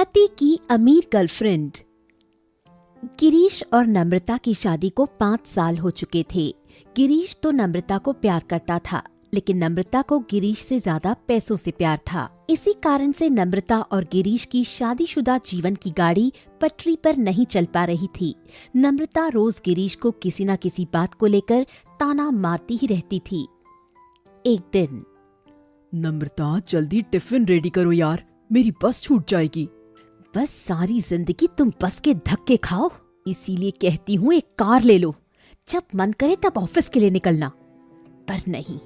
पति की अमीर गर्लफ्रेंड। गिरीश और नम्रता की शादी को 5 साल हो चुके थे। गिरीश तो नम्रता को प्यार करता था, लेकिन नम्रता को गिरीश से ज्यादा पैसों से प्यार था। इसी कारण से नम्रता और गिरीश की शादीशुदा जीवन की गाड़ी पटरी पर नहीं चल पा रही थी। नम्रता रोज गिरीश को किसी न किसी बात को लेकर ताना मारती ही रहती थी। एक दिन, नम्रता जल्दी टिफिन रेडी करो यार, मेरी बस छूट जाएगी। बस सारी जिंदगी तुम बस के धक्के खाओ, इसीलिए कहती हूँ एक कार ले लो, जब मन करे तब ऑफिस के लिए निकलना। पर नहीं,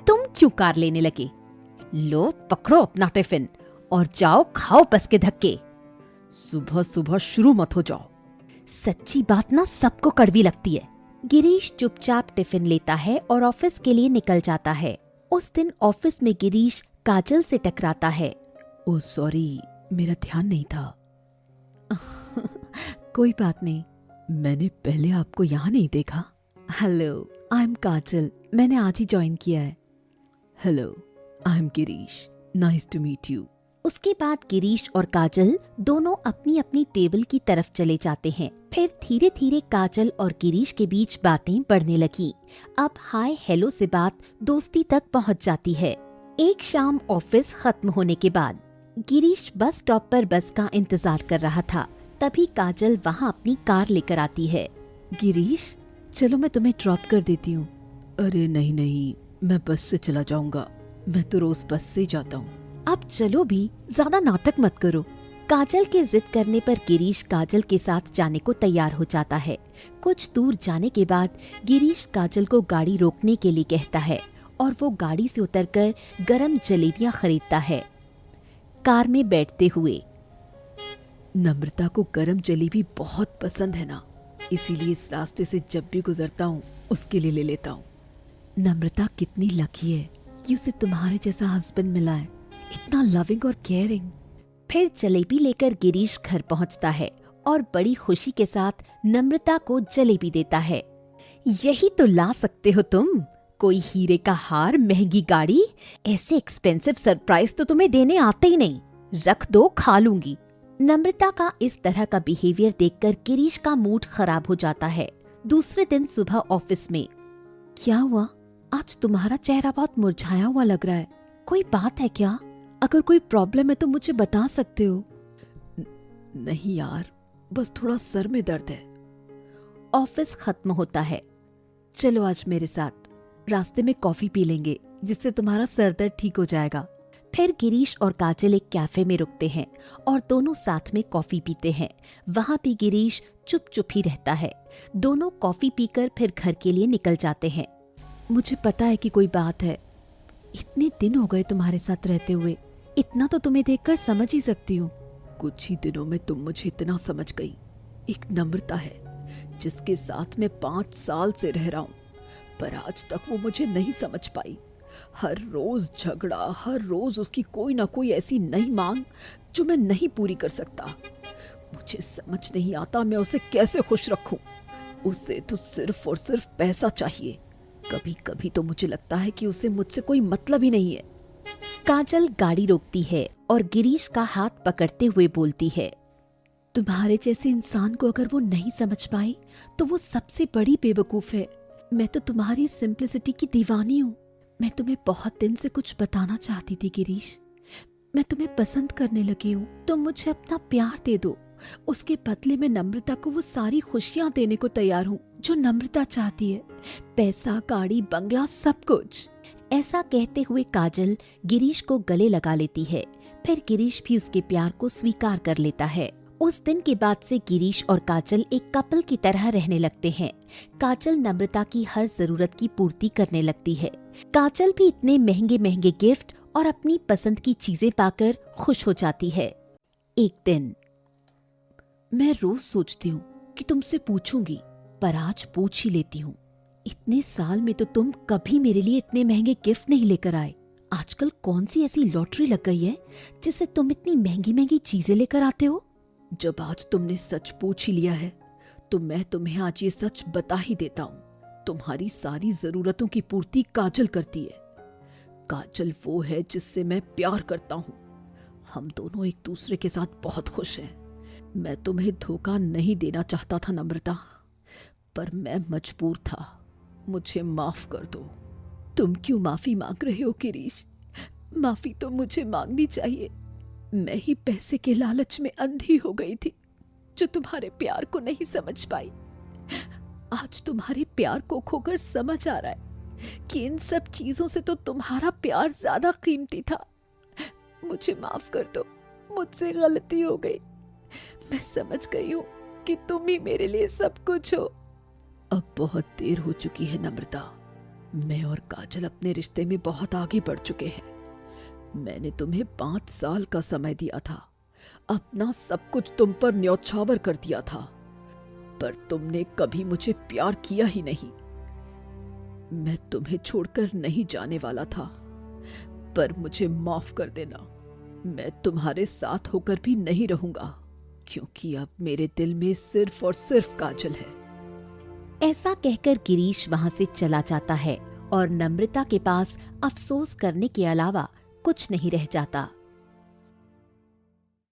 तुम क्यों कार लेने लगे? लो पकड़ो अपना टिफिन और जाओ खाओ बस के धक्के। सुबह सुबह शुरू मत हो जाओ। सच्ची बात ना सबको कड़वी लगती है। गिरीश चुपचाप टिफिन लेता है और ऑफिस के लिए निकल जाता है। उस दिन ऑफिस में गिरीश काजल से टकराता है। ओह सॉरी, मेरा ध्यान नहीं था। कोई बात नहीं। मैंने पहले आपको यहाँ नहीं देखा। हेलो, आई एम काजल, मैंने आज ही ज्वाइन किया है। Hello, I am Girish, nice to meet you. उसके बाद गिरीश और काजल दोनों अपनी अपनी टेबल की तरफ चले जाते हैं। फिर धीरे धीरे काजल और गिरीश के बीच बातें बढ़ने लगी। अब हाय हेलो से बात दोस्ती तक पहुंच जाती है। एक शाम ऑफिस खत्म होने के बाद गिरीश बस स्टॉप पर बस का इंतजार कर रहा था। तभी काजल वहाँ अपनी कार लेकर आती है। गिरीश, चलो मैं तुम्हें ड्रॉप कर देती हूँ। अरे नहीं नहीं, मैं बस से चला जाऊंगा, मैं तो रोज बस से जाता हूँ। अब चलो भी, ज्यादा नाटक मत करो। काजल के जिद करने पर गिरीश काजल के साथ जाने को तैयार हो जाता है। कुछ दूर जाने के बाद गिरीश काजल को गाड़ी रोकने के लिए कहता है और वो गाड़ी से उतरकर गरम जलेबियां खरीदता है। कार में बैठते हुए, नम्रता को गरम जलेबी बहुत पसंद है ना, इसीलिए इस रास्ते से जब भी गुजरता हूँ उसके लिए ले लेता हूँ। नम्रता कितनी लकी है कि उसे तुम्हारे जैसा हस्बैंड मिला है, इतना लविंग और केयरिंग। फिर जलेबी लेकर गिरीश घर पहुंचता है और बड़ी खुशी के साथ नम्रता को जलेबी देता है। यही तो ला सकते हो तुम, कोई हीरे का हार, महंगी गाड़ी, ऐसे एक्सपेंसिव सरप्राइज तो तुम्हें देने आते ही नहीं। रख दो, खा लूंगी। नम्रता का इस तरह का बिहेवियर देखकर गिरीश का मूड खराब हो जाता है। दूसरे दिन सुबह ऑफिस में, क्या हुआ? आज तुम्हारा चेहरा बहुत मुरझाया हुआ लग रहा है, कोई बात है क्या? अगर कोई प्रॉब्लम है तो मुझे बता सकते हो। नहीं यार, बस थोड़ा सर में दर्द है। ऑफिस खत्म होता है। चलो आज मेरे साथ, रास्ते में कॉफी पी लेंगे, जिससे तुम्हारा सर दर्द ठीक हो जाएगा। फिर गिरीश और काजल एक कैफे में रुकते हैं और दोनों साथ में कॉफी पीते हैं। वहाँ भी गिरीश चुप चुप ही रहता है। दोनों कॉफी पीकर फिर घर के लिए निकल जाते हैं। मुझे पता है कि कोई बात है, इतने दिन हो गए तुम्हारे साथ रहते हुए, इतना तो तुम्हें देखकर समझ ही सकती हूँ। कुछ ही दिनों में तुम मुझे इतना समझ गई। एक नम्रता है जिसके साथ मैं 5 साल से रह रहा हूँ, पर आज तक वो मुझे नहीं समझ पाई। हर रोज झगड़ा, हर रोज उसकी कोई ना कोई ऐसी नई मांग जो मैं नहीं पूरी कर सकता। मुझे समझ नहीं आता मैं उसे कैसे खुश रखूं। उसे तो सिर्फ और सिर्फ पैसा चाहिए। कभी कभी तो मुझे लगता है कि उसे मुझसे कोई मतलब ही नहीं है। काजल गाड़ी रोकती है और गिरीश का हाथ पकड़ते हुए बोलती है, तुम्हारे जैसे इंसान को अगर वो नहीं समझ पाए तो वो सबसे बड़ी बेवकूफ है। मैं तो तुम्हारी सिंप्लिसिटी की दीवानी हूँ। मैं तुम्हें बहुत दिन से कुछ बताना चाहती थी गिरीश। मैं तुम्हें पसंद करने लगी हूँ, तुम मुझे अपना प्यार दे दो। उसके बदले में नम्रता को वो सारी खुशियाँ देने को तैयार हूँ जो नम्रता चाहती है, पैसा, गाड़ी, बंगला, सब कुछ। ऐसा कहते हुए काजल गिरीश को गले लगा लेती है। फिर गिरीश भी उसके प्यार को स्वीकार कर लेता है। उस दिन के बाद से गिरीश और काजल एक कपल की तरह रहने लगते हैं। काजल नम्रता की हर जरूरत की पूर्ति करने लगती है। काजल भी इतने महंगे महंगे गिफ्ट और अपनी पसंद की चीजें पाकर खुश हो जाती है। एक दिन, मैं रोज सोचती हूँ कि तुमसे पूछूंगी, पर आज पूछ ही लेती हूँ। इतने साल में तो तुम कभी मेरे लिए इतने महंगे गिफ्ट नहीं लेकर आए। आजकल कौन सी ऐसी लॉटरी लग गई है जिससे तुम इतनी महंगी महंगी चीजें लेकर आते हो? जब आज तुमने सच पूछ ही लिया है तो मैं तुम्हें आज ये सच बता ही देता हूँ। तुम्हारी सारी जरूरतों की पूर्ति काजल करती है। काजल वो है जिससे मैं प्यार करता हूँ। हम दोनों एक दूसरे के साथ बहुत खुश हैं। मैं तुम्हें धोखा नहीं देना चाहता था नम्रता, पर मैं मजबूर था। मुझे माफ कर दो। तुम क्यों माफी मांग रहे हो गिरीश? माफी तो मुझे मांगनी चाहिए। मैं ही पैसे के लालच में अंधी हो गई थी, जो तुम्हारे प्यार को नहीं समझ पाई। आज तुम्हारे प्यार को खोकर समझ आ रहा है कि इन सब चीजों से तो तुम्हारा प्यार ज्यादा कीमती था। मुझे माफ कर दो, मुझसे गलती हो गई। मैं समझ गई हूँ कि तुम ही मेरे लिए सब कुछ हो। अब बहुत देर हो चुकी है नम्रता। मैं और काजल अपने रिश्ते में बहुत आगे बढ़ चुके हैं। मैंने तुम्हें 5 साल का समय दिया था, अपना सब कुछ तुम पर न्यौछावर कर दिया था, पर तुमने कभी मुझे प्यार किया ही नहीं। मैं तुम्हें छोड़कर नहीं जाने वाला था, पर मुझे माफ कर देना। मैं तुम्हारे साथ होकर भी नहीं रहूंगा, क्योंकि अब मेरे दिल में सिर्फ और सिर्फ काजल है। ऐसा कहकर गिरीश वहां से चला जाता है और नम्रता के पास अफसोस करने के अलावा कुछ नहीं रह जाता।